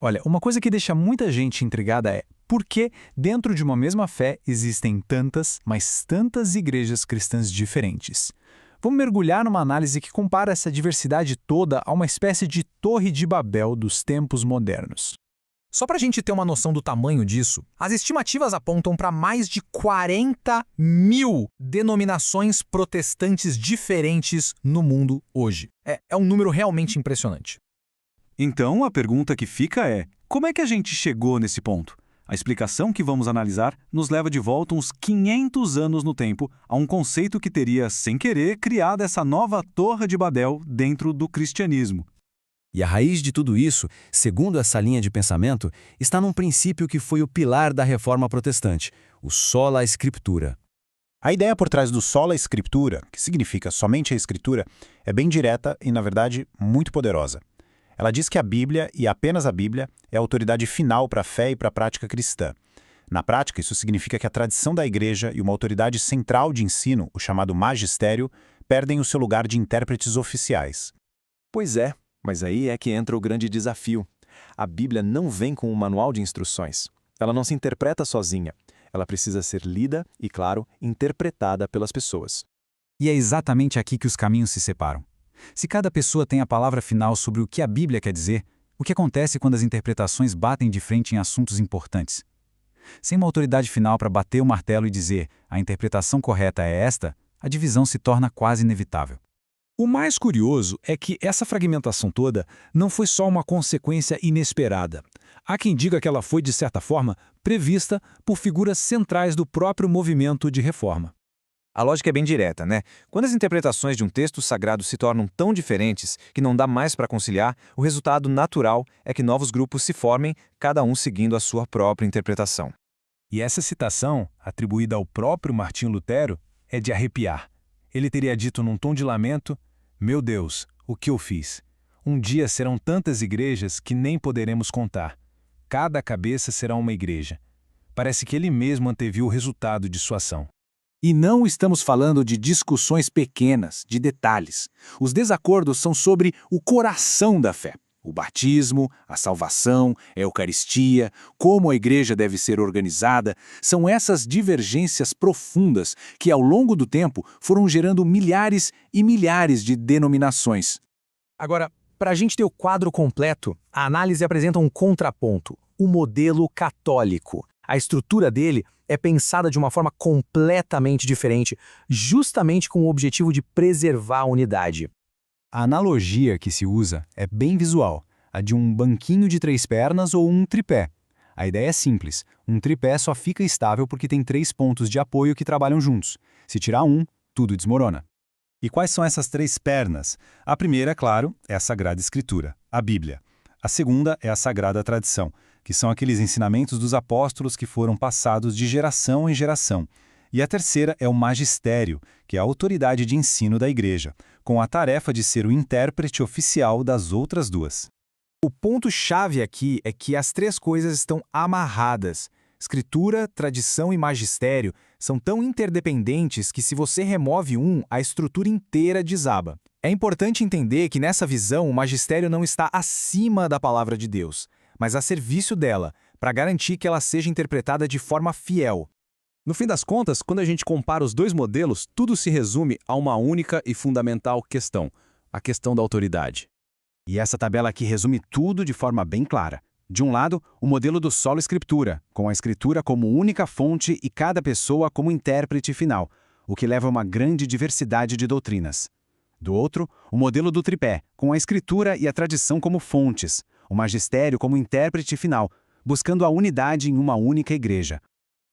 Olha, uma coisa que deixa muita gente intrigada é por que, dentro de uma mesma fé, existem tantas, mas tantas igrejas cristãs diferentes? Vamos mergulhar numa análise que compara essa diversidade toda a uma espécie de Torre de Babel dos tempos modernos. Só para a gente ter uma noção do tamanho disso, as estimativas apontam para mais de 40 mil denominações protestantes diferentes no mundo hoje. É um número realmente impressionante. Então, a pergunta que fica é: como é que a gente chegou nesse ponto? A explicação que vamos analisar nos leva de volta uns 500 anos no tempo a um conceito que teria, sem querer, criado essa nova Torre de Babel dentro do cristianismo. E a raiz de tudo isso, segundo essa linha de pensamento, está num princípio que foi o pilar da Reforma Protestante, o sola scriptura. A ideia por trás do sola scriptura, que significa somente a Escritura, é bem direta e, na verdade, muito poderosa. Ela diz que a Bíblia, e apenas a Bíblia, é a autoridade final para a fé e para a prática cristã. Na prática, isso significa que a tradição da Igreja e uma autoridade central de ensino, o chamado magistério, perdem o seu lugar de intérpretes oficiais. Pois é, mas aí é que entra o grande desafio. A Bíblia não vem com um manual de instruções. Ela não se interpreta sozinha. Ela precisa ser lida e, claro, interpretada pelas pessoas. E é exatamente aqui que os caminhos se separam. Se cada pessoa tem a palavra final sobre o que a Bíblia quer dizer, o que acontece quando as interpretações batem de frente em assuntos importantes? Sem uma autoridade final para bater o martelo e dizer a interpretação correta é esta, a divisão se torna quase inevitável. O mais curioso é que essa fragmentação toda não foi só uma consequência inesperada. Há quem diga que ela foi, de certa forma, prevista por figuras centrais do próprio movimento de reforma. A lógica é bem direta, né? Quando as interpretações de um texto sagrado se tornam tão diferentes que não dá mais para conciliar, o resultado natural é que novos grupos se formem, cada um seguindo a sua própria interpretação. E essa citação, atribuída ao próprio Martinho Lutero, é de arrepiar. Ele teria dito num tom de lamento: "Meu Deus, o que eu fiz? Um dia serão tantas igrejas que nem poderemos contar. Cada cabeça será uma igreja." Parece que ele mesmo anteviu o resultado de sua ação. E não estamos falando de discussões pequenas, de detalhes. Os desacordos são sobre o coração da fé. O batismo, a salvação, a Eucaristia, como a igreja deve ser organizada, são essas divergências profundas que, ao longo do tempo, foram gerando milhares e milhares de denominações. Agora, para a gente ter o quadro completo, a análise apresenta um contraponto, o modelo católico. A estrutura dele é pensada de uma forma completamente diferente, justamente com o objetivo de preservar a unidade. A analogia que se usa é bem visual, a de um banquinho de 3 pernas ou um tripé. A ideia é simples, um tripé só fica estável porque tem 3 pontos de apoio que trabalham juntos. Se tirar um, tudo desmorona. E quais são essas 3 pernas? A primeira, claro, é a Sagrada Escritura, a Bíblia. A segunda é a Sagrada Tradição, que são aqueles ensinamentos dos apóstolos que foram passados de geração em geração. E a terceira é o magistério, que é a autoridade de ensino da Igreja, com a tarefa de ser o intérprete oficial das outras duas. O ponto-chave aqui é que as 3 coisas estão amarradas. Escritura, tradição e magistério são tão interdependentes que, se você remove um, a estrutura inteira desaba. É importante entender que, nessa visão, o magistério não está acima da palavra de Deus, mas a serviço dela, para garantir que ela seja interpretada de forma fiel. No fim das contas, quando a gente compara os 2 modelos, tudo se resume a uma única e fundamental questão: a questão da autoridade. E essa tabela aqui resume tudo de forma bem clara. De um lado, o modelo do sola scriptura, com a Escritura como única fonte e cada pessoa como intérprete final, o que leva a uma grande diversidade de doutrinas. Do outro, o modelo do tripé, com a Escritura e a tradição como fontes, o magistério como intérprete final, buscando a unidade em uma única igreja.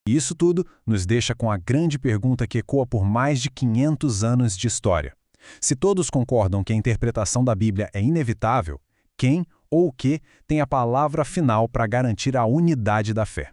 E isso tudo nos deixa com a grande pergunta que ecoa por mais de 500 anos de história. Se todos concordam que a interpretação da Bíblia é inevitável, quem ou o que tem a palavra final para garantir a unidade da fé?